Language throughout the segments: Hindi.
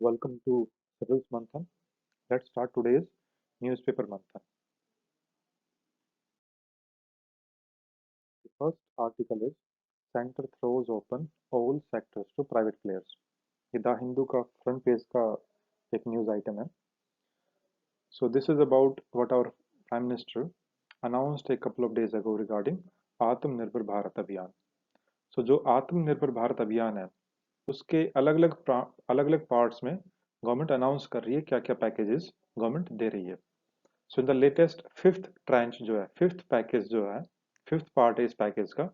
Welcome to Civil's Manthan. Let's start today's newspaper Manthan. The first article is Center throws open all sectors to private players. ये द हिंदू का फ्रंट पेज का एक न्यूज आइटम है. So this is about what our Prime Minister announced a couple of days ago regarding आत्मनिर्भर भारत अभियान. So जो आत्मनिर्भर भारत अभियान है उसके अलग अलग पार्ट्स में गवर्नमेंट अनाउंस कर रही है क्या क्या पैकेजेस गवर्नमेंट दे रही है. So in the latest fifth tranche जो है फिफ्थ पैकेज जो है फिफ्थ पार्ट है इस पैकेज का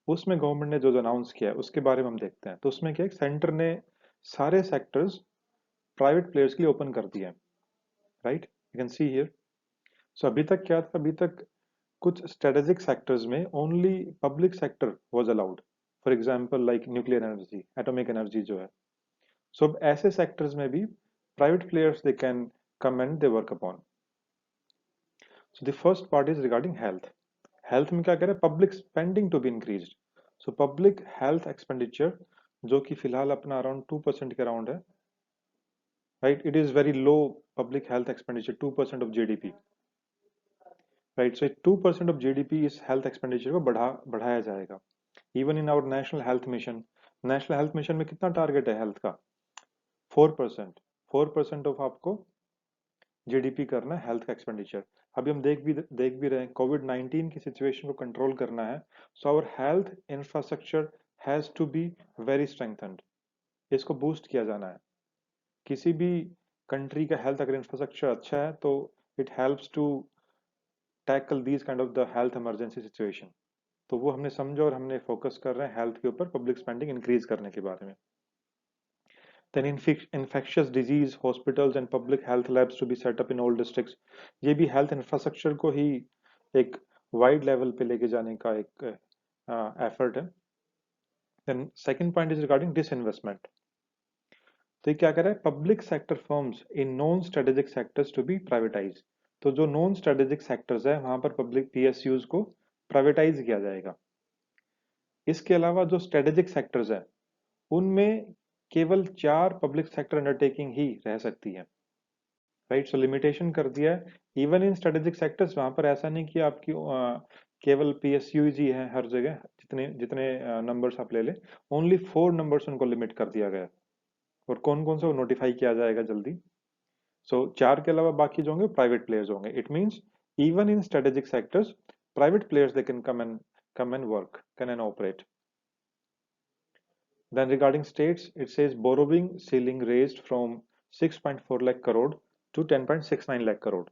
उसमें गवर्नमेंट ने जो अनाउंस किया है उसके बारे में हम देखते हैं. तो उसमें क्या है सेंटर ने सारे सेक्टर्स प्राइवेट प्लेयर्स के लिए ओपन कर दिए हैं. Right, you can see here. So अभी तक क्या था, अभी तक कुछ स्ट्रेटेजिक सेक्टर्स में only public sector was allowed. For example like nuclear energy, atomic energy जो है. सो अब ऐसे सेक्टर्स में भी private players they can come and they work upon. So the first part is regarding health. Health में क्या कह रहे हैं, public spending to be increased. So public health expenditure जो कि फिलहाल अपना अराउंड 2% के अराउंड है. Right, it is very low. Public health expenditure 2% of GDP. Right, so 2% of GDP इस हेल्थ एक्सपेंडिचर को बढ़ाया जाएगा. Even in our national health mission, national health mission में कितना टारगेट है हेल्थ का? 4%. 4% ऑफ आपको जीडीपी करना है हेल्थ का एक्सपेंडिचर. अभी हम देख भी रहे हैं कोविड-19 की सिचुएशन को कंट्रोल करना है. So our health infrastructure has to be very strengthened. इसको बूस्ट किया जाना है. किसी भी कंट्री का हेल्थ अगर इंफ्रास्ट्रक्चर अच्छा है तो it helps to tackle these kind of the health emergency situation. तो वो हमने समझा और हमने फोकस कर रहे हैं हेल्थ के ऊपर, पब्लिक स्पेंडिंग इंक्रीज करने के बारे में. Then infectious disease hospitals and public health labs to be set up in all districts. ये भी health infrastructure को ही एक wide level पे लेके जाने का एक effort है. Then second point is regarding disinvestment. तो ये क्या कर रहा है, public sector firms in non strategic sectors to be privatized. तो जो non strategic sectors है वहां पर public PSUs को प्राइवेटाइज किया जाएगा. इसके अलावा जो स्ट्रेटेजिक सेक्टर्स है उनमें केवल 4 पब्लिक सेक्टर अंडरटेकिंग ही रह सकती है. राइट, सो लिमिटेशन कर दिया है. इवन इन स्ट्रेटेजिक सेक्टर्स वहां पर ऐसा नहीं कि आपकी केवल पीएसयू ही है हर जगह. जितने जितने नंबर्स आप ले ले, ओनली 4 नंबर्स उनको लिमिट कर दिया गया. और कौन कौन से नोटिफाई किया जाएगा जल्दी. सो 4 के अलावा बाकी जो होंगे प्राइवेट प्लेयर्स होंगे. It means even in strategic sectors private players they can come and work, can and operate. Then regarding states, it says borrowing ceiling raised from 6.4 lakh crore to 10.69 lakh crore.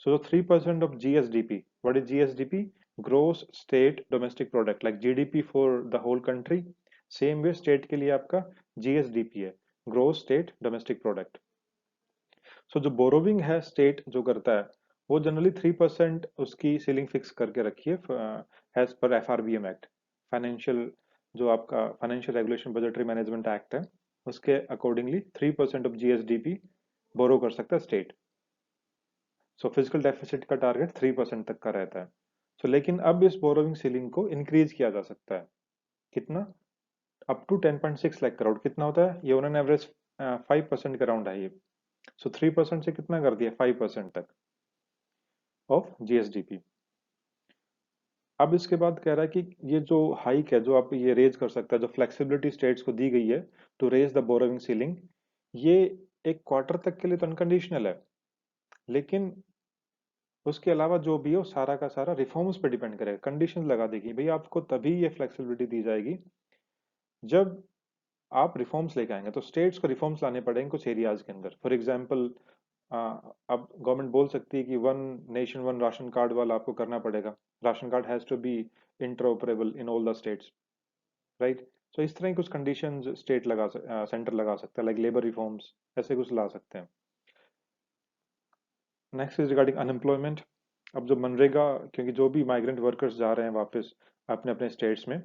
So 3% of GSDP. What is GSDP? Gross State Domestic Product, like GDP for the whole country. Same way state के लिए आपका GSDP है, Gross State Domestic Product. So जो borrowing है state जो करता है वो जनरली 3% उसकी सीलिंग फिक्स करके रखी है as per FRBM act. Financial जो आपका financial regulation budgetary management act है उसके अकॉर्डिंगली 3% ऑफ जीएसडीपी बोरो कर सकता है स्टेट. सो फिजिकल डेफिसिट का टारगेट 3% तक का रहता है. सो लेकिन अब इस बोरोइंग सीलिंग को इंक्रीज किया जा सकता है. कितना? Up to 10.6 lakh crore. कितना होता है ये? ऑन एन एवरेज 5% के अराउंड है ये. सो 3% से कितना कर दिया? 5% तक ऑफ जीएसडीपी. अब इसके बाद कह रहा है कि ये जो हाइक है जो आप ये रेज कर सकता है, जो फ्लेक्सिबिलिटी स्टेट्स को दी गई है to raise the borrowing ceiling, ये एक क्वार्टर तक के लिए तो अनकंडीशनल है. लेकिन उसके अलावा जो भी है वो सारा का सारा रिफॉर्म्स पे डिपेंड करेगा. कंडीशंस लगा देगी भाई आपको तभी ये फ्लेक्सिबिलिटी दी जाएगी जब आप रिफॉर्म्स लेके आएंगे. तो स्टेट्स को रिफॉर्म्स लाने पड़ेंगे कुछ एरियाज के अंदर. फॉर एग्जाम्पल अब गवर्नमेंट बोल सकती है कि 1 नेशन 1 राशन कार्ड वाला आपको करना पड़ेगा. Ration card has to be interoperable in all the states. Right, so इस तरह की कुछ कंडीशंस सेंटर लगा सकता है, लाइक लेबर रिफॉर्म्स ऐसे कुछ ला सकते हैं. Next is regarding unemployment. अब जो मनरेगा, क्योंकि जो भी माइग्रेंट वर्कर्स जा रहे हैं वापस अपने अपने स्टेट्स में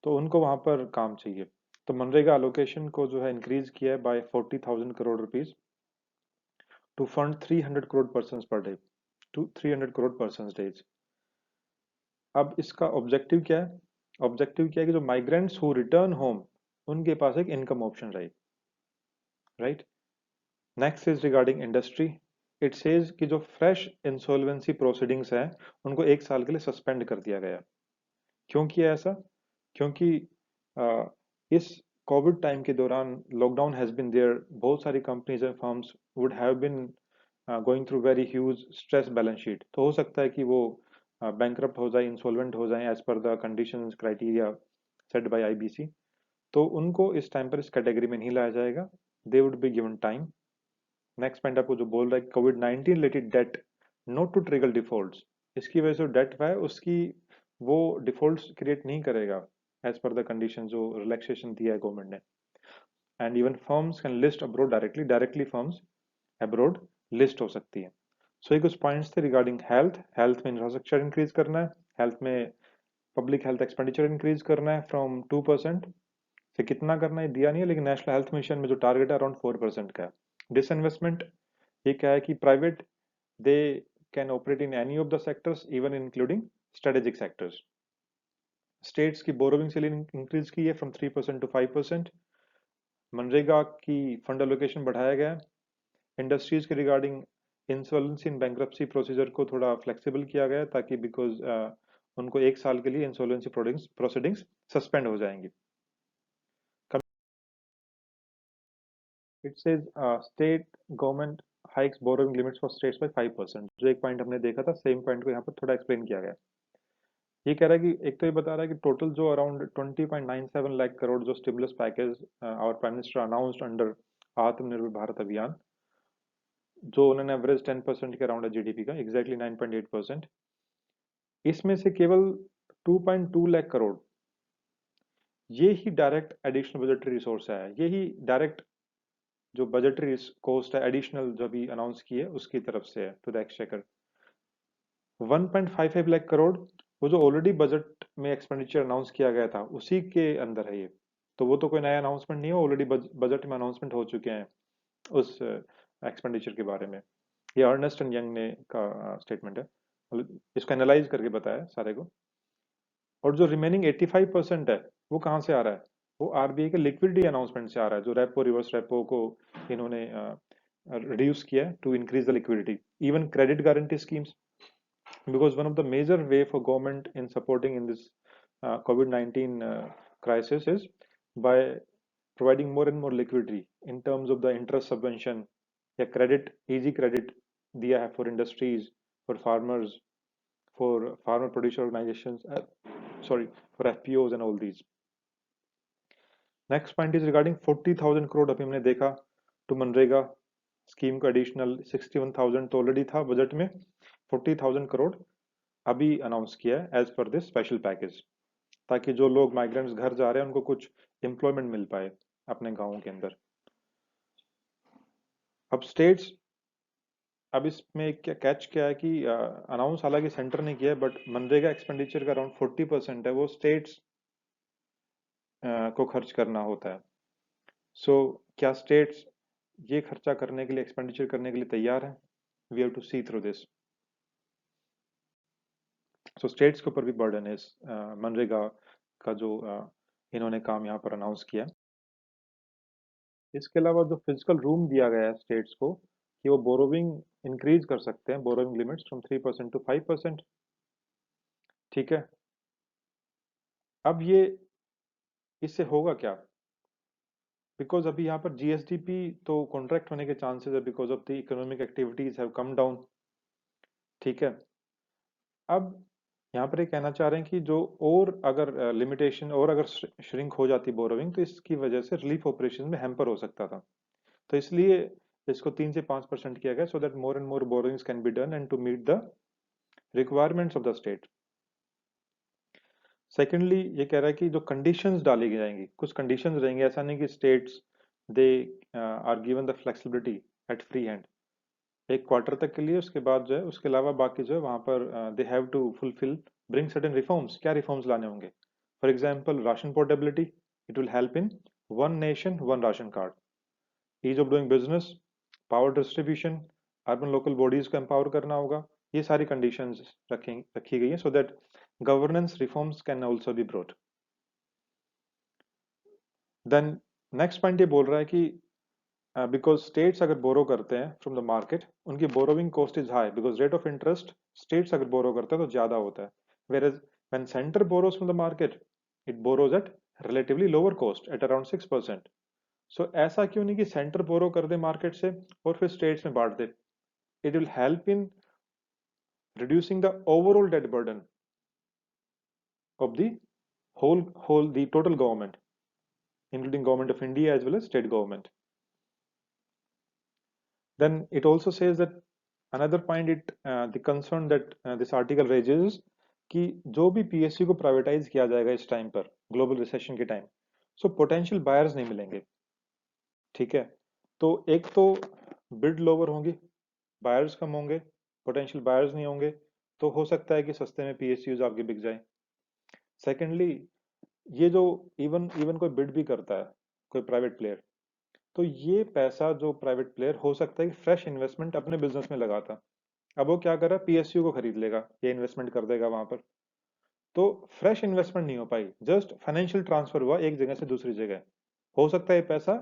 तो उनको वहां पर काम चाहिए. तो मनरेगा अलोकेशन को जो है इंक्रीज किया है by 40,000 crore rupees to fund 300 crore person per day to 300 crore person days. अब इसका ऑब्जेक्टिव क्या है? ऑब्जेक्टिव क्या है कि जो माइग्रेंट्स हु रिटर्न होम उनके पास एक इनकम ऑप्शन रहे. Right, next is regarding industry. It says कि जो फ्रेश इंसॉल्वेंसी प्रोसीडिंग्स हैं उनको 1 साल के लिए सस्पेंड कर दिया गया। क्यों किया ऐसा? क्योंकि अ, इस कोविड टाइम के दौरान लॉकडाउन हैज बीन देयर, बहुत सारी companies and firms would have been going through very huge stress balance sheet. तो हो सकता है कि वो बैंकरप्ट हो जाए, इंसॉल्वेंट हो जाए as per the conditions criteria set by IBC. तो उनको इस टाइम पर इस कैटेगरी में नहीं लाया जाएगा। They would be given time. Next point आपको जो बोल रहा है Covid 19 related debt not to trigger defaults, इसकी वजह से डेट है उसकी वो डिफॉल्ट्स क्रिएट नहीं करेगा एज पर द कंडीशन जो रिलैक्सेशन दिया है गवर्नमेंट ने। And even firms can list abroad directly, directly firms abroad list हो सकती है। सो ये कुछ पॉइंट्स थे रिगार्डिंग हेल्थ। हेल्थ में इंफ्रास्ट्रक्चर इंक्रीज करना है, हेल्थ में पब्लिक हेल्थ एक्सपेंडिचर इंक्रीज करना है फ्रॉम 2% से, कितना करना है दिया नहीं है, लेकिन नेशनल हेल्थ मिशन में जो टारगेट है अराउंड 4% का है। डिसइन्वेस्टमेंट, ये क्या है कि private they can operate in any of the sectors even including strategic sectors. States की बोरोविंग सीलिंग इंक्रीज की है फ्रॉम 3% टू 5%। मनरेगा की फंड एलोकेशन बढ़ाया गया है। इंडस्ट्रीज के रिगार्डिंग इंसॉल्वेंसी इन बैंक्रप्सी प्रोसीजर को थोड़ा फ्लेक्सिबल किया गया है ताकि बिकॉज उनको 1 साल के लिए इंसॉल्वेंसी प्रोसीडिंग्स सस्पेंड हो जाएंगी। It says state government hikes borrowing limits for states by 5%। जो एक पॉइंट हमने देखा था, सेम पॉइंट को यहाँ पर थोड़ा एक्सप्लेन किया गया है। ये कह रहा है कि एक तो ये बता रहा है कि टोटल जो अराउंड 20.97 लाख करोड़ जो स्टिमुलस पैकेज और प्राइम मिनिस्टर अनाउंस्ड अंडर आत्मनिर्भर भारत अभियान, जो उन्होंने एवरेज 10% के अराउंड है जीडीपी का, एग्जैक्टली 9.8%, इसमें से केवल 2.2 लाख करोड़ ये ही डायरेक्ट एडिशनल बजटरी रिसोर्स है। ये ही डायरेक्ट जो बजटरी कॉस्ट है एडिशनल जो भी अनाउंस की है उसकी तरफ से है to the exchequer. 1.55 lakh crore वो जो ऑलरेडी बजट में एक्सपेंडिचर अनाउंस किया गया था उसी के अंदर है ये। तो वो तो कोई नया अनाउंसमेंट नहीं है, ऑलरेडी बजट में अनाउंसमेंट हो चुके हैं उस एक्सपेंडिचर के बारे में। ये अर्नेस्ट एंड यंग ने का स्टेटमेंट है, मतलब इसको एनालाइज करके बताया सारे को। और जो रिमेनिंग 85% है वो कहाँ से आ रहा है? वो आरबीआई के लिक्विडिटी अनाउंसमेंट से आ रहा है, जो रेपो रिवर्स रेपो को इन्होंने रिड्यूस किया to increase the liquidity. Even credit guarantee schemes, because one of the major way for government in supporting in this COVID-19 crisis is by providing more and more liquidity in terms of the interest subvention या credit, easy credit दिया है for industries, for farmers, for farmer producer organizations, sorry, for FPOs and all these. Next point is regarding 40,000 crore अभी हमने देखा to मनरेगा स्कीम का एडिशनल 61,000 तो ऑलरेडी था बजट में, 40,000 करोड़ अभी अनाउंस किया है as per this special package, ताकि जो लोग माइग्रेंट्स घर जा रहे हैं उनको कुछ एम्प्लॉयमेंट मिल पाए अपने गांवों के अंदर। अब स्टेट्स, अब इसमें क्या कैच क्या है कि अनाउंस हालांकि सेंटर ने किया है बट मनरेगा एक्सपेंडिचर का अराउंड 40% है वो स्टेट्स को खर्च करना होता है। सो क्या स्टेट्स ये खर्चा करने के लिए, एक्सपेंडिचर करने के लिए तैयार है? We have to see through this. So states के ऊपर भी बर्डन है इस मनरेगा का जो इन्होंने काम यहाँ पर अनाउंस किया। इसके अलावा जो फिजिकल रूम दिया गया है स्टेट्स को कि वो बोरोविंग इंक्रीज कर सकते हैं, बोरोविंग लिमिट्स फ्रॉम 3% टू 5%। ठीक है, अब ये इससे होगा क्या? बिकॉज अभी यहाँ पर जीएसडीपी तो कॉन्ट्रैक्ट होने के चांसेस है because of the economic activities have come down. ठीक है, अब यहाँ पर ये कहना चाह रहे हैं कि जो और अगर लिमिटेशन और अगर श्रिंक हो जाती बोरोविंग तो इसकी वजह से रिलीफ ऑपरेशन में हैम्पर हो सकता था। तो इसलिए इसको 3 से 5% किया गया so that more and more borrowings can be done and to meet the requirements of the state. Secondly ये कह रहा है कि जो कंडीशंस डाली जाएंगी, कुछ कंडीशंस रहेंगे, ऐसा नहीं कि states they are given the flexibility at free hand एक क्वार्टर तक के लिए, उसके बाद जो है उसके अलावा बाकी जो है वहां पर they have to fulfil bring certain reforms. क्या रिफॉर्म्स लाने होंगे? For example ration portability, it will help in one nation one ration card, ease of doing business, power distribution, urban local bodies को एम्पावर करना होगा। ये सारी कंडीशंस रखी गई है so that governance reforms can also be brought. Then next point ये बोल रहा है कि बिकॉज स्टेट्स अगर बोरो करते हैं फ्रॉम द मार्केट, उनकी borrowing cost is high because rate of interest states अगर बोरो करते हैं तो ज्यादा होता है, whereas when centre borrows from the market it borrows at relatively lower cost at around 6%. So ऐसा क्यों नहीं कि सेंटर बोरो कर दे मार्केट से और फिर स्टेट्स में बांट दे. It will help in reducing the overall debt burden of the whole the total government, including government of India as well as state government. Then it also says that another point, it the concern that this article raises कि जो भी पीएसयू को प्राइवेटाइज किया जाएगा इस टाइम पर ग्लोबल रिसेशन के टाइम, सो पोटेंशियल बायर्स नहीं मिलेंगे. ठीक है, तो एक तो बिड लोअर होंगी, बायर्स कम होंगे, पोटेंशियल बायर्स नहीं होंगे, तो हो सकता है कि सस्ते में पीएसयूज आपके बिक जाए. सेकेंडली, ये जो इवन इवन कोई बिड भी करता है, कोई प्राइवेट प्लेयर, तो ये पैसा जो प्राइवेट प्लेयर हो सकता है कि फ्रेश इन्वेस्टमेंट अपने बिजनेस में लगाता, अब वो क्या कर रहा है, पीएसयू को खरीद लेगा, ये इन्वेस्टमेंट कर देगा वहां पर. तो फ्रेश इन्वेस्टमेंट नहीं हो पाई, जस्ट फाइनेंशियल ट्रांसफर हुआ एक जगह से दूसरी जगह. हो सकता है ये पैसा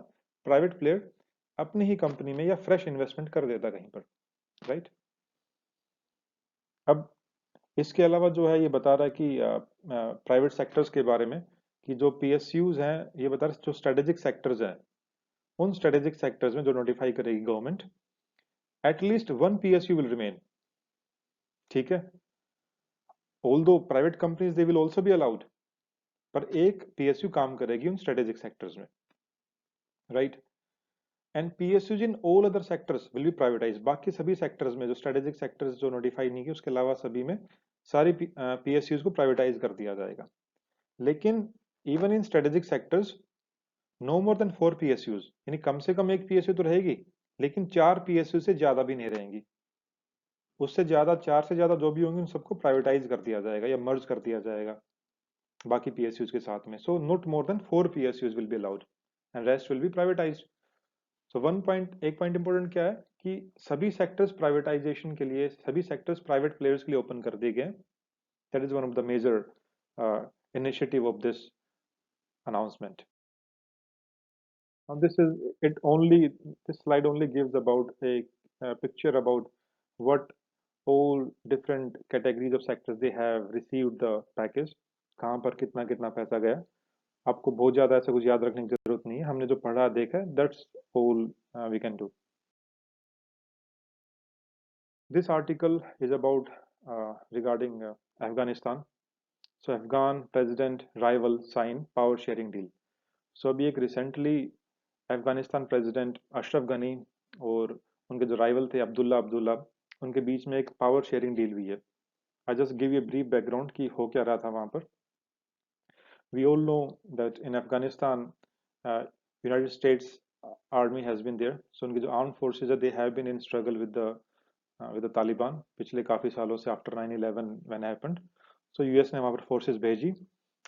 प्राइवेट प्लेयर अपनी ही कंपनी में या फ्रेश इन्वेस्टमेंट कर देता कहीं पर, राइट. अब इसके अलावा जो है ये बता रहा है कि प्राइवेट सेक्टर्स के बारे में, कि जो पीएसयूज हैं, ये बता रहे हैं जो स्ट्रेटेजिक सेक्टर्स हैं, उन स्ट्रेटेजिक सेक्टर्स में जो नोटिफाई करेगी government, at least one PSU will remain. ठीक है, although private companies they will also be allowed, पर एक पीएसयू काम करेगी उन स्ट्रेटेजिक सेक्टर्स में, right. And PSUs in all other sectors will be privatise. बाकी सभी सेक्टर्स में जो स्ट्रेटेजिक सेक्टर्स जो नोटिफाई नहीं की, उसके अलावा सभी में सारी पीएसयूज को प्राइवेटाइज कर दिया जाएगा. लेकिन even in strategic sectors no more than 4 PSUs, यानी कम से कम एक पीएसयू तो रहेगी, लेकिन 4 पीएसयू से ज्यादा भी नहीं रहेंगी. उससे ज्यादा, 4 से ज्यादा जो भी होंगे उन सबको प्राइवेटाइज कर दिया जाएगा या मर्ज कर दिया जाएगा बाकी पीएसयूज के साथ में. So not more than 4 PSUs will be allowed and rest will be privatised. So एक पॉइंट इंपॉर्टेंट क्या है कि सभी सेक्टर्स प्राइवेटाइजेशन के लिए, सभी सेक्टर्स प्राइवेट प्लेयर्स के लिए ओपन कर दिए गए. That is one of the major initiative of this announcement. Now this slide only gives about a picture about what all different categories of sectors they have received the package. कहाँ पर कितना कितना पैसा गया. आपको बहुत ज्यादा ऐसा कुछ याद रखने की जरूरत नहीं है, हमने जो पढ़ा देखा है, that's all we can do. This article is about regarding Afghanistan. So Afghan president rival sign power sharing deal. So अभी एक रिसेंटली अफगानिस्तान प्रेसिडेंट अशरफ गनी और उनके जो राइवल थे अब्दुल्ला अब्दुल्ला, उनके बीच में एक पावर शेयरिंग डील हुई है. I just give you brief background कि हो क्या रहा था वहां पर. We all know that in Afghanistan United States army has been there. So उनकी जो आर्म फोर्सेज है, they have been in struggle with the Taliban पिछले काफी सालों से, after 9/11 when happened. So US ने वहां पर फोर्सेज भेजी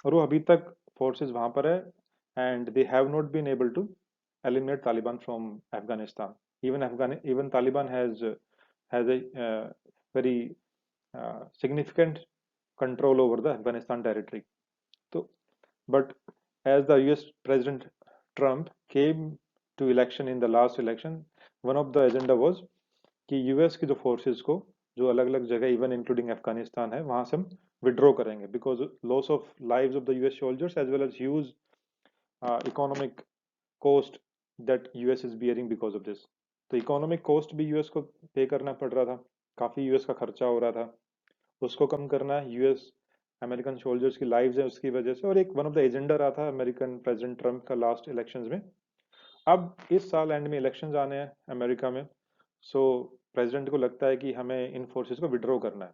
और वो अभी तक फोर्सेज वहां पर है, and they have not been able to eliminate Taliban from Afghanistan. Even Taliban has a very significant control over the Afghanistan territory. So, but as the U.S. President Trump came to election in the last election, one of the agenda was कि यूएस की जो फोर्सेस को जो अलग अलग जगह इवन इंक्लूडिंग अफगानिस्तान है वहां से हम विड्रॉ करेंगे, because loss of lives of the US soldiers as well as huge economic cost that US is bearing because of this. तो इकोनॉमिक कॉस्ट भी यूएस को पे करना पड़ रहा था, काफी यूएस का खर्चा हो रहा था, उसको कम करना है. यूएस अमेरिकन सोल्जर्स की लाइव्स है उसकी वजह से, और एक वन ऑफ द एजेंडा रहा था अमेरिकन प्रेसिडेंट ट्रम्प का लास्ट इलेक्शंस में. अब इस साल एंड में इलेक्शंस आने हैं अमेरिका में. सो प्रेसिडेंट को लगता है कि हमें इन फोर्सेस को विड्रॉ करना है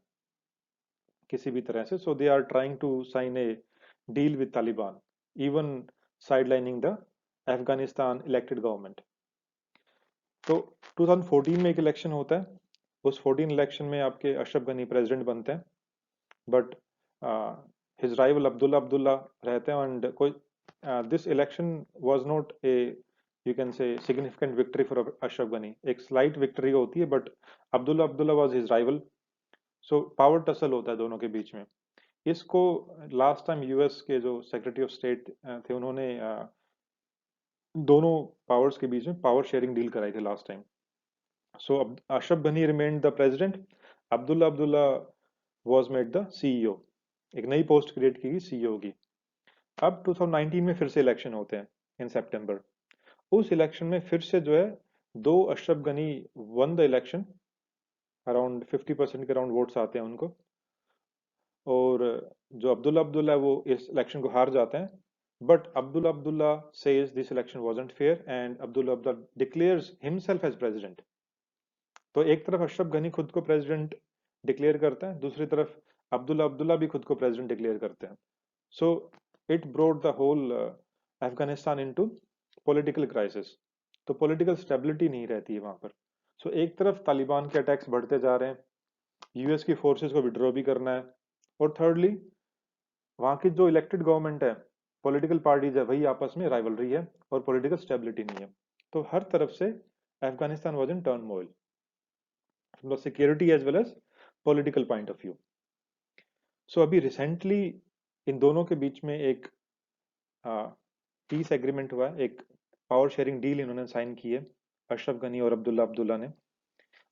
किसी भी तरह से. So they are trying to sign a deal with Taliban, even sidelining the Afghanistan elected government. तो 2014 में एक इलेक्शन होता है, उस 14 इलेक्शन में आपके अशरफ गनी प्रेसिडेंट बनते हैं, but his rival Abdullah Abdullah रहते हैं. एंड कोई this election was not a, you can say, significant victory for Ashraf Ghani. एक स्लाइट विक्ट्री होती है, but Abdullah Abdullah was his rival. So power tussle होता है दोनों के बीच में. इसको लास्ट टाइम यूएस के जो सेक्रेटरी ऑफ स्टेट थे, उन्होंने दोनों पावर्स के बीच में पावर शेयरिंग डील कराई थी last time. So Ashraf Ghani remained the president. Abdullah Abdullah was made the CEO. एक नई पोस्ट क्रिएट की गई सीईओ की. अब 2019 में फिर से इलेक्शन होते हैं इन सितंबर. उस इलेक्शन में फिर से जो है though Ashraf Ghani won the election. Around 50% के अराउंड वोट्स आते हैं उनको. और जो अब्दुल्ला अब्दुल्ला है वो इस इलेक्शन को हार जाते हैं. But Abdullah Abdullah says this election wasn't fair and Abdullah Abdullah declares himself as president. तो एक तरफ अशरफ गनी खुद को प्रेसिडेंट डिक्लेयर करते हैं, दूसरी तरफ अब्दुल्ला अब्दुल्ला भी खुद को प्रेसिडेंट डिक्लेयर करते हैं. So it brought the whole Afghanistan into political crisis. तो पॉलिटिकल स्टेबिलिटी नहीं रहती है वहां पर. सो एक तरफ तालिबान के अटैक्स बढ़ते जा रहे हैं, यूएस की फोर्सेस को विड्रॉ भी करना है, और थर्डली वहां की जो इलेक्टेड गवर्नमेंट है, पॉलिटिकल पार्टीज है, वही आपस में राइवलरी है और पॉलिटिकल स्टेबिलिटी नहीं है. तो हर तरफ से Afghanistan was in turmoil from the security as well as political point of view. So अभी रिसेंटली इन दोनों के बीच में एक पीस एग्रीमेंट हुआ है, एक पावर शेयरिंग डील इन्होंने साइन की है, अशरफ गनी और अब्दुल्ला अब्दुल्ला ने.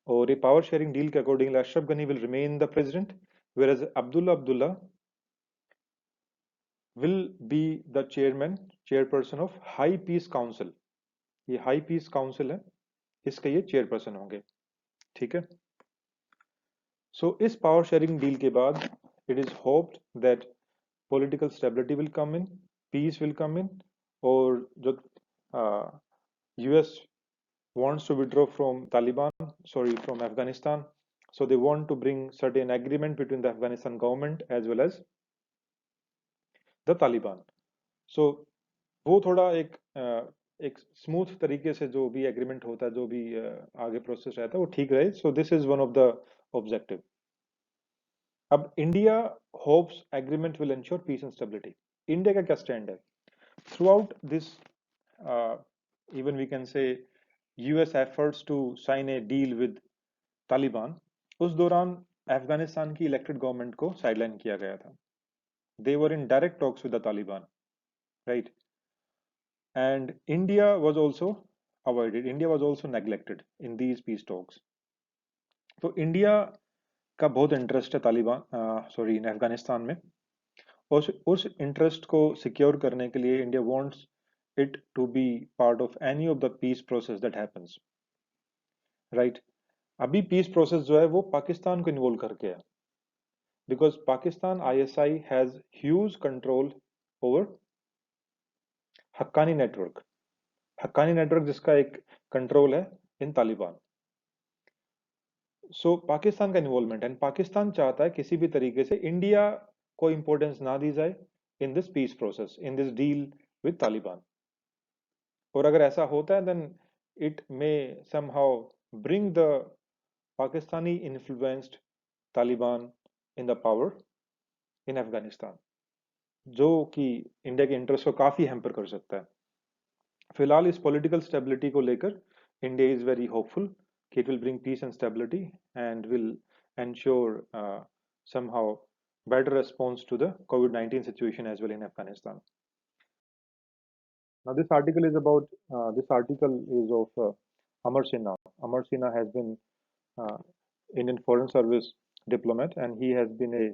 और ये पावर शेयरिंग डील के accordingly Ashraf Ghani will remain the president, whereas Abdullah Abdullah will be the chairperson of high peace council. ये हाई पीस काउंसिल है, इसके ये चेयरपर्सन होंगे. ठीक है. सो इस पावर शेयरिंग डील के बाद it is hoped that political stability will come in, peace will come in, और जो US wants to withdraw from Taliban, sorry, from Afghanistan. So they want to bring certain agreement between the Afghanistan government as well as the Taliban. So वो थोड़ा एक स्मूथ तरीके से जो भी एग्रीमेंट होता है, जो भी आगे प्रोसेस रहता है वो ठीक रहे. So this is one of the objective. अब India hopes agreement will ensure peace and stability. India का क्या स्टैंड है throughout this, even we can say US efforts to sign a deal with Taliban. उस दौरान अफगानिस्तान की इलेक्टेड गवर्नमेंट को साइडलाइन किया गया था. They were in direct talks with the Taliban, right. And India was also avoided. India was also neglected in these peace talks. तो इंडिया का बहुत इंटरेस्ट है तालिबान, सॉरी, इन अफगानिस्तान में. उस इंटरेस्ट को सिक्योर करने के लिए India wants it to be part of any of the peace process that happens, right. अभी पीस प्रोसेस जो है वो पाकिस्तान को इन्वॉल्व करके है, because Pakistan ISI has huge control over Haqqani network. Haqqani network जिसका एक कंट्रोल है इन तालिबान. सो पाकिस्तान का इन्वॉल्वमेंट, एंड पाकिस्तान चाहता है किसी भी तरीके से इंडिया को इंपॉर्टेंस ना दी जाए in this peace process, in this deal with Taliban. और अगर ऐसा होता है then it may somehow bring the Pakistani influenced Taliban in the power in Afghanistan, जो कि इंडिया के इंटरेस्ट को काफी हैम्पर कर सकता है. फिलहाल इस पॉलिटिकल स्टेबिलिटी को लेकर इंडिया इज वेरी होपफुल कि it will bring peace and stability and will ensure somehow better response to the COVID-19 situation as well in Afghanistan. Now, this article is of Amar Sinha. Amar Sinha has been uh, Indian Foreign Service diplomat, and he has been a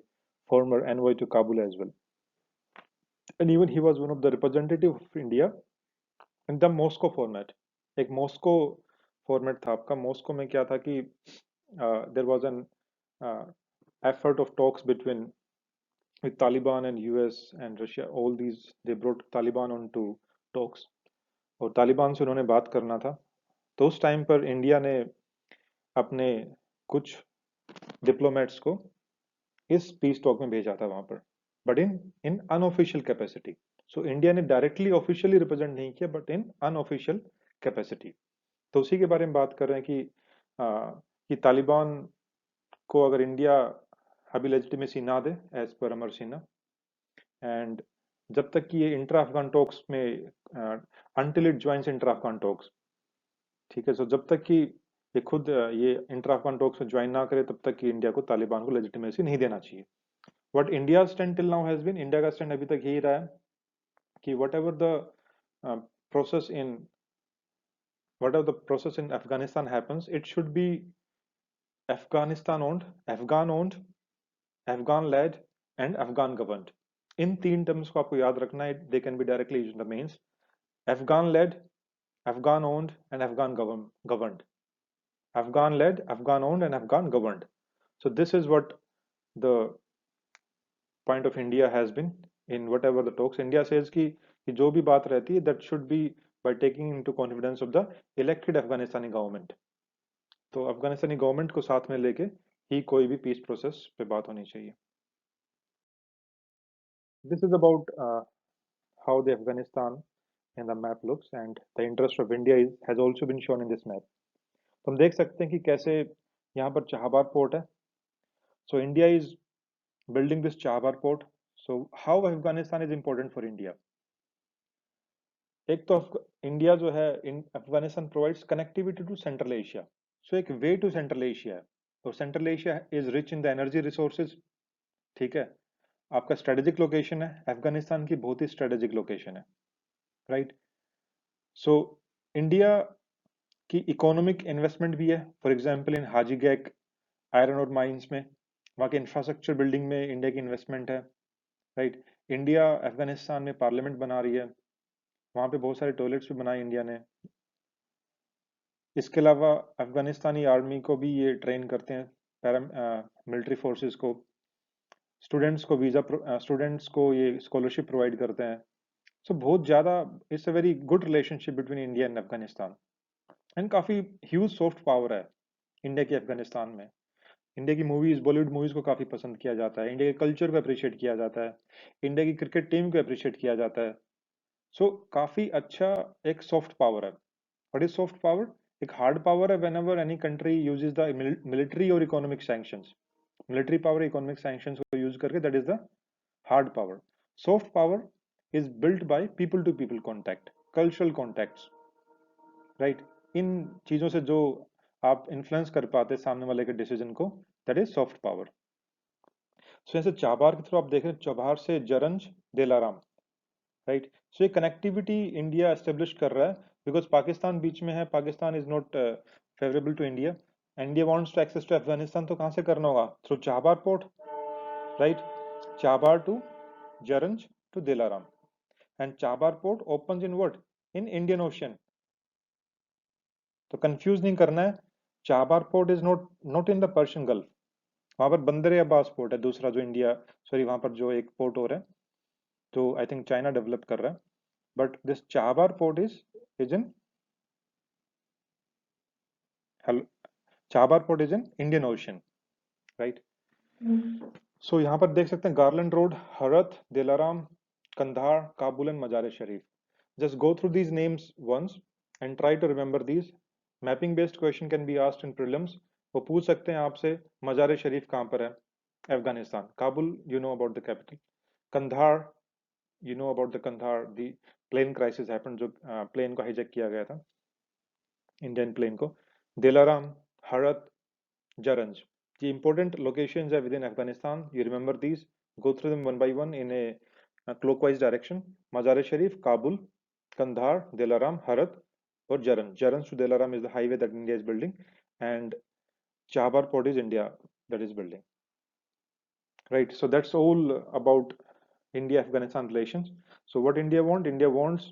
former envoy to Kabul as well. And even he was one of the representative of India in the Moscow format. एक मॉस्को फॉर्मेट था आपका. मॉस्को में क्या था कि there was an effort of talks between with Taliban and US and Russia. All these they brought Taliban onto talks. और तालिबान से उन्होंने बात करना था. तो उस टाइम पर इंडिया ने अपने कुछ डिप्लोमेट्स को इस पीस टॉक में भेजा था वहां पर, but in in unofficial capacity. So India ने डायरेक्टली ऑफिशियली रिप्रेजेंट नहीं किया, बट इन अनऑफिशियल कैपेसिटी. तो उसी के बारे में बात कर रहे हैं कि तालिबान को अगर इंडिया अभी लेजिटिमेसी ना दे as per Amar Sinha, and जब तक कि ये इंटर अफगान टॉक्स में until it joins inter Afghan talks, ठीक है. सो जब तक कि ये खुद ये इंटर अफगान टॉक्स में ज्वाइन ना करे, तब तक कि इंडिया को तालिबान को लेजिटिमेसी नहीं देना चाहिए. What India stand till now has been, India का स्टैंड अभी तक यही रहा है कि whatever the process in whatever the process in Afghanistan happens, it should be Afghan owned, Afghan led, and Afghan governed. इन तीन टर्म्स को आपको याद रखना है. They can be directly used in the mains. Afghan led, Afghan owned, and Afghan governed. Afghan led, Afghan owned, and Afghan governed. So this is what the point of India has been in whatever the talks. India says कि जो भी बात रहती है that should be by taking into confidence of the elected Afghanistani government. तो अफगानिस्तानी गवर्नमेंट को साथ में लेके ही कोई भी पीस प्रोसेस पे बात होनी चाहिए. This is about how the Afghanistan in the map looks, and the interest of India has also been shown in this map. तो हम देख सकते हैं कि कैसे यहाँ पर चाहबार पोर्ट है. So India is building this Chabahar port. So how Afghanistan is important for India? एक तो इंडिया जो है Afghanistan provides connectivity to Central Asia. So एक वे टू सेंट्रल एशिया है. और Central Asia is rich in the energy resources. ठीक है, आपका स्ट्रेटेजिक लोकेशन है. अफगानिस्तान की बहुत ही स्ट्रेटेजिक लोकेशन है, राइट. सो इंडिया की इकोनॉमिक इन्वेस्टमेंट भी है. For example in Hajigak iron और माइंस में, वहाँ के इंफ्रास्ट्रक्चर बिल्डिंग में इंडिया की इन्वेस्टमेंट है, राइट. इंडिया अफगानिस्तान में पार्लियामेंट बना रही है, वहाँ पे बहुत सारे टॉयलेट्स भी बनाए इंडिया ने. इसके अलावा अफगानिस्तानी आर्मी को भी ये ट्रेन करते हैं, मिलिट्री फोर्सेस को. स्टूडेंट्स को ये स्कॉलरशिप प्रोवाइड करते हैं. सो बहुत ज़्यादा it's a very good relationship between India and Afghanistan. And काफ़ी ह्यूज सॉफ्ट पावर है इंडिया की अफगानिस्तान में. इंडिया की मूवीज, बॉलीवुड मूवीज को काफ़ी पसंद किया जाता है. इंडिया के कल्चर को अप्रिशिएट किया जाता है. इंडिया की क्रिकेट टीम को अप्रिशिएट किया जाता है. सो काफ़ी अच्छा एक सॉफ्ट पावर है. What is soft power? एक हार्ड पावर है whenever any country uses the military or economic sanctions. Military power, economic sanctions को यूज करके, that is the hard power. Soft power is built by people to people contact, cultural contacts, right. इन चीजों से जो आप इन्फ्लुएंस कर पाते सामने वाले के डिसीजन को, दैट इज सॉफ्ट पावर. सो जैसे चाबार की तरफ आप देख रहे हैं, चाबार से जरंज, दिलाराम, राइट. सो ये कनेक्टिविटी इंडिया एस्टेब्लिश कर रहा है बिकॉज पाकिस्तान बीच में है. Pakistan is not favourable to India. India wants to access to Afghanistan, तो कहाँ से करना होगा? Through Chabahar port, right. Chabahar to Zaranj to Delaram. And Chabahar port opens in what? In Indian Ocean. तो कंफ्यूज नहीं करना है. Chabahar port is not not in the Persian Gulf. वहां पर बंदर अब्बास पोर्ट है दूसरा, जो इंडिया, सॉरी, वहां पर जो एक पोर्ट हो रहा है जो आई थिंक चाइना डेवलप कर रहा है. But this Chabahar port is in Chabahar port is in Indian Ocean, right. So यहाँ पर देख सकते हैं गार्लैंड रोड, हरत, Dilaram, Kandahar, Kabul and Mazar Sharif. Just go through these names once and try to remember these. Mapping based question can be asked in prelims. वो पूछ सकते हैं आपसे मजार शरीफ कहाँ पर है? Afghanistan. Kabul, you know about the capital. Kandahar, you know about the Kandahar, the plane crisis happened, जो प्लेन को हाईजैक किया गया था, इंडियन प्लेन को. दिलाराम, हरत, जरंज, ये इंपॉर्टेंट लोकेशंस है within Afghanistan. You remember these, go through them one by one in a clockwise direction. Mazar Sharif, Kabul, Kandahar, Delaram, Herat और Zaranj. Zaranj to Delaram is the highway that India is building, and Chabahar port is India that is building, right. So that's all about India-Afghanistan relations. So what India want? India wants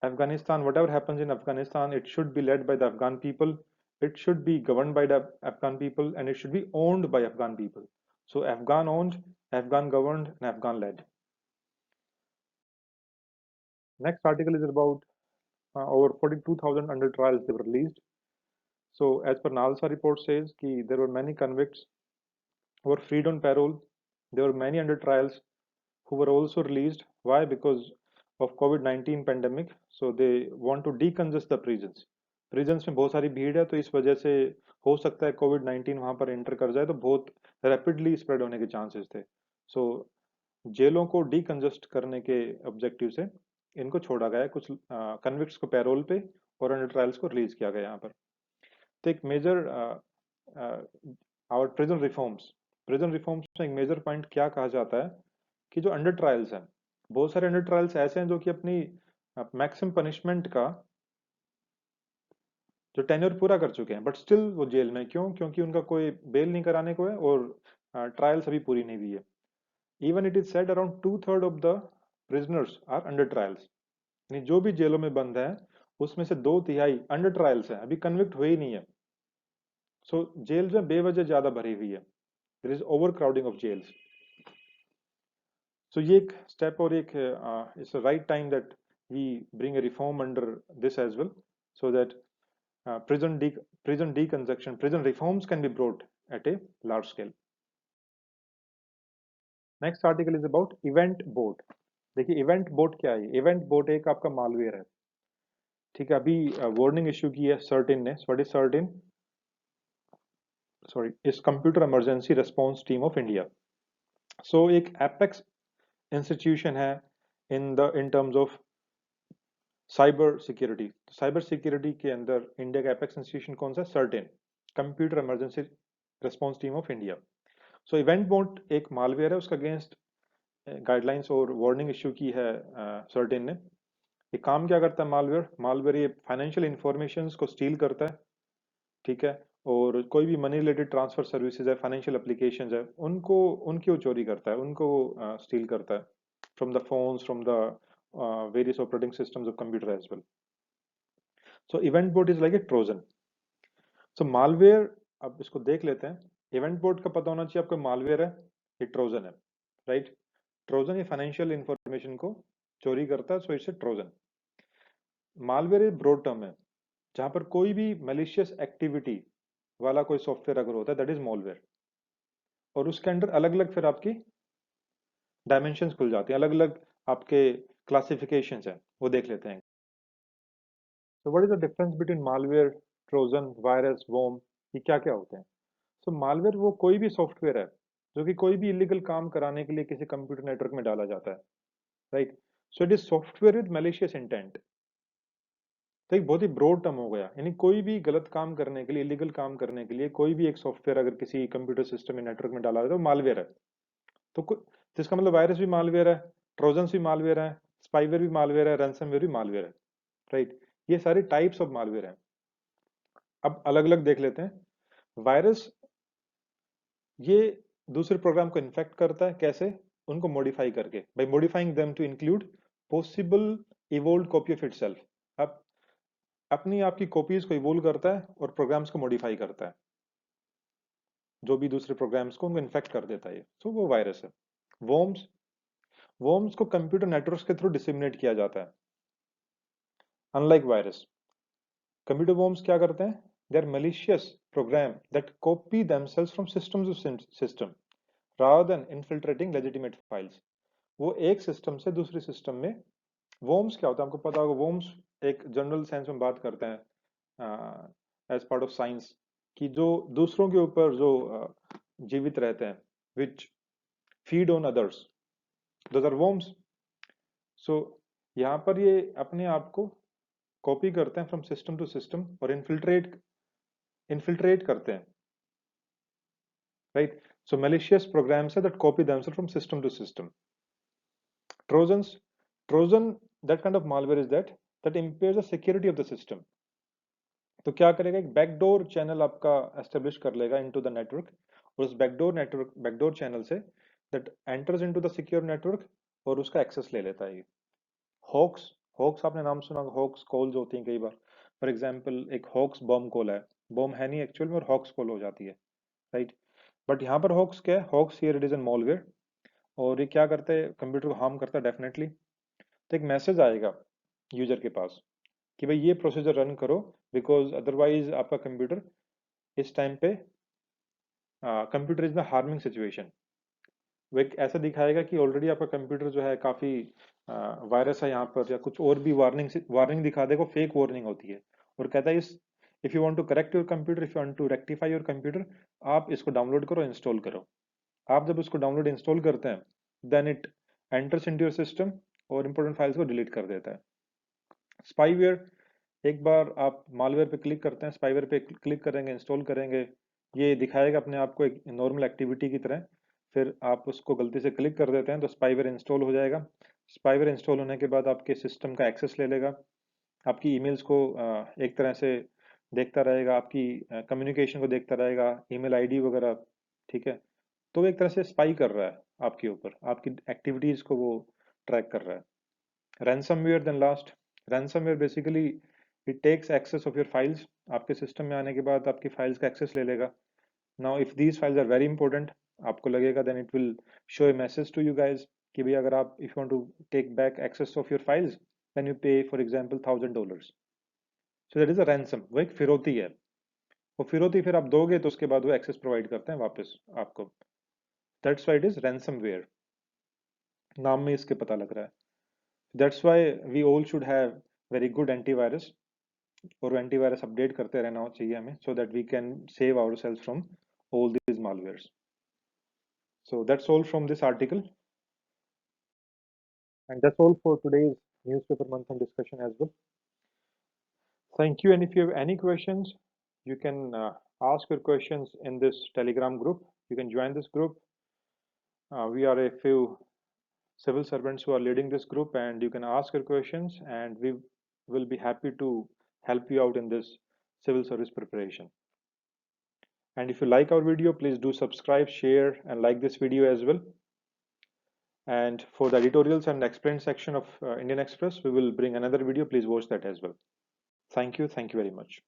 Afghanistan, whatever happens in Afghanistan, it should be led by the Afghan people. It should be governed by the Afghan people, and it should be owned by Afghan people. So Afghan owned, Afghan governed, and Afghan led. Next article is about over 42,000 under trials they were released. So as per Nalsa report says, there were many convicts who were freed on parole. There were many under trials who were also released. Why? Because of COVID-19 pandemic. So they want to decongest the prisons. Prisons में बहुत सारी भीड़ है, तो इस वजह से हो सकता है COVID-19 वहां पर एंटर कर जाए, तो बहुत रैपिडली स्प्रेड होने के चांसेस थे. सो जेलों को डीकंजस्ट करने के ऑब्जेक्टिव से इनको छोड़ा गया. कुछ कन्विक्ट्स को पैरोल पे और अंडर ट्रायल्स को रिलीज किया गया यहाँ पर. तो एक मेजर आवर प्रिजन रिफॉर्म्स में एक मेजर पॉइंट क्या कहा जाता है कि जो अंडर ट्रायल्स हैं, बहुत सारे अंडर ट्रायल्स ऐसे हैं जो कि अपनी आप मैक्सिमम पनिशमेंट का जो टेन्योर पूरा कर चुके हैं बट स्टिल वो जेल में, क्यों? क्योंकि उनका कोई बेल नहीं कराने को है और ट्रायल्स अभी पूरी नहीं हुई है। Even it is said around 2/3 of the prisoners are under trials, यानी जो भी जेलों में बंद है उसमें से 2/3 अंडर ट्रायल्स है, अभी कन्विक्ट हुए ही नहीं है। सो जेल जो है बेवजह ज्यादा भरी हुई है, there is over crowding of jails. So ये एक स्टेप और एक it's right time that we bring a reform under this as well, so that prison deconstruction, prison reforms can be brought at a large scale. Next article is about event boat. देखिए इवेंट बोट क्या है? इवेंट बोट एक आपका मालवेयर है, ठीक है। अभी वार्निंग इश्यू की है सर्टिन ने। What is CERT In? Sorry, is computer emergency response team of India. So एक एपेक्स इंस्टीट्यूशन है in terms of cyber security. Cyber security के अंदर इंडिया का एपेक्स इंस्टीट्यूशन कौन सा? CERT In, computer emergency response team of India. So event boat एक मालवेयर है, उसका अगेंस्ट गाइडलाइंस और वार्निंग इश्यू की है सर्टिन ने। ये काम क्या करता है मालवेयर? मालवेयर ये फाइनेंशियल इंफॉर्मेशन को स्टील करता है, ठीक है। और कोई भी मनी रिलेटेड ट्रांसफर सर्विसेज है, फाइनेंशियल एप्लीकेशंस है, उनको उनकी वो चोरी करता है, उनको स्टील करता है from the phones, from the various operating systems of computer as well. So event bot is like a trojan. So malware, अब इसको देख लेते हैं। इवेंट बोट का पता होना चाहिए आपको, मालवेयर है, ये ट्रोजन है, राइट। ट्रोजन ये फाइनेंशियल इंफॉर्मेशन को चोरी करता है, so it's a Trojan. Malware एक ब्रॉड टर्म है, जहां पर कोई भी मैलिशियस एक्टिविटी वाला कोई सॉफ्टवेयर अगर होता है दैट इज मॉलवेयर। और उसके अंदर अलग अलग फिर आपकी डायमेंशंस खुल जाती हैं, अलग अलग आपके क्लासिफिकेशंस हैं, वो देख लेते हैं। तो what is the difference between malware, trojan, virus, worm? ये क्या क्या होते हैं? सो मालवेयर वो कोई भी सॉफ्टवेयर है जो कि कोई भी इलीगल काम कराने के लिए किसी कंप्यूटर नेटवर्क में डाला जाता है, right. So it is software with malicious intent. तो एक बहुत ही ब्रॉड टर्म हो गया, यानी कोई भी गलत काम करने के लिए, इलीगल काम करने के लिए कोई भी एक सॉफ्टवेयर अगर किसी कंप्यूटर सिस्टम या नेटवर्क में डाला जाए तो मालवेयर है। तो इसका मतलब वायरस भी मालवेयर है, ट्रोजन्स भी मालवेयर है, स्पाईवेयर भी मालवेयर है, रैंसमवेयर भी मालवेयर है, राइट। ये सारे टाइप्स ऑफ मालवेयर हैं। अब अलग अलग देख लेते हैं। वायरस ये दूसरे प्रोग्राम को इन्फेक्ट करता है, कैसे? उनको मॉडिफाई करके, by modifying them to include possible evolve copy of itself. अब अपनी आपकी कॉपीज को इवोल्व करता है और प्रोग्राम्स को मॉडिफाई करता है, जो भी दूसरे प्रोग्राम्स को उनको इन्फेक्ट कर देता है, तो वो वायरस है। वॉर्म्स, वॉर्म्स को कंप्यूटर नेटवर्क्स के थ्रू डिसिमिनेट किया जाता है, अनलाइक वायरस। कंप्यूटर वॉर्म्स क्या करते हैं? They are malicious program that copy themselves from systems to system rather than infiltrating legitimate files। वो एक सिस्टम से दूसरे सिस्टम में, वॉर्म्स क्या होता है आपको पता होगा। वॉर्म्स एक जनरल सेंस में बात करते हैं एज पार्ट ऑफ साइंस, कि जो दूसरों के ऊपर जो जीवित रहते हैं, which feed on others, those are worms. So यहाँ पर ये अपने आप को कॉपी करते हैं फ्रॉम सिस्टम टू सिस्टम और इन्फिल्ट्रेट करते हैं, right. So malicious programs that copy themselves from system to system। trojans, trojan, that kind of malware is that impairs the security of the system। तो क्या करेगा? एक बैकडोर चैनल आपका एस्टेब्लिश कर लेगा इनटू द नेटवर्क, और उस backdoor channel say that enters into the secure network और उसका एक्सेस ले लेता है। हॉक्स, हॉक्स आपने नाम सुना, हॉक्स कॉल्स होती हैं कई बार। फॉर एग्जांपल एक हॉक्स बॉम्ब कॉल है, बॉम्ब है नहीं एक्चुअल में, और हॉक्स कॉल हो जाती है, राइट। बट यहाँ पर हॉक्स क्या है? Hoax here it is an malware, और ये क्या करता है? कंप्यूटर को हार्म करता है डेफिनेटली। तो एक मैसेज आएगा यूजर के पास कि भाई ये प्रोसीजर रन करो, बिकॉज अदरवाइज आपका कंप्यूटर इस टाइम पे computer is the harming situation. वो एक ऐसा दिखाएगा कि ऑलरेडी आपका कंप्यूटर जो है काफी वायरस है यहाँ पर, या कुछ और भी वार्निंग वार्निंग दिखा देगा, फेक वार्निंग होती है। और कहता है इस, if you want to correct your computer, if you want to rectify your computer, आप इसको डाउनलोड करो, इंस्टॉल करो। आप जब उसको डाउनलोड इंस्टॉल करते हैं, then it enters into your system और इंपॉर्टेंट फाइल्स को डिलीट कर देता है। स्पाईवेयर, एक बार आप मालवेयर पे क्लिक करते हैं, स्पाईवेयर पे क्लिक करेंगे, इंस्टॉल करेंगे, ये दिखाएगा अपने आप को एक नॉर्मल एक्टिविटी की तरह। फिर आप उसको गलती से क्लिक कर देते हैं तो स्पाईवेयर इंस्टॉल हो जाएगा। स्पाईवेयर इंस्टॉल होने के बाद आपके सिस्टम का एक्सेस ले लेगा, आपकी ईमेल्स को एक तरह से देखता रहेगा, आपकी कम्युनिकेशन को देखता रहेगा, ईमेल आईडी वगैरह, ठीक है। तो वो एक तरह से स्पाई कर रहा है आपके ऊपर, आपकी एक्टिविटीज को वो ट्रैक कर रहा है। ransomware then last, ransomware basically it takes access of your files, आपके सिस्टम में आने के बाद आपकी फाइल्स का एक्सेस ले लेगा। now if these files are very important, आपको लगेगा then it will show a message to you guys कि भाई अगर आप if you want to take back access of your files then you pay for example $1000, so that is a ransom, वो एक फिरौती है। वो फिरौती फिर आप दोगे तो उसके बाद वो एक्सेस प्रोवाइड करते हैं वापस आपको। That's why it is ransomware, नाम में इसके पता लग रहा है। That's why we all should have very good antivirus, और एंटीवायरस अपडेट करते रहना चाहिए हमें, so that we can save ourselves from all these malwares. So that's all from this article, and that's all for today's newspaper month discussion as well. Thank you, and if you have any questions, you can ask your questions in this Telegram group. You can join this group. We are a few civil servants who are leading this group, and you can ask your questions and we will be happy to help you out in this civil service preparation. And if you like our video, please do subscribe, share, and like this video as well. And for the editorials and explain section of Indian Express, we will bring another video. Please watch that as well. Thank you very much.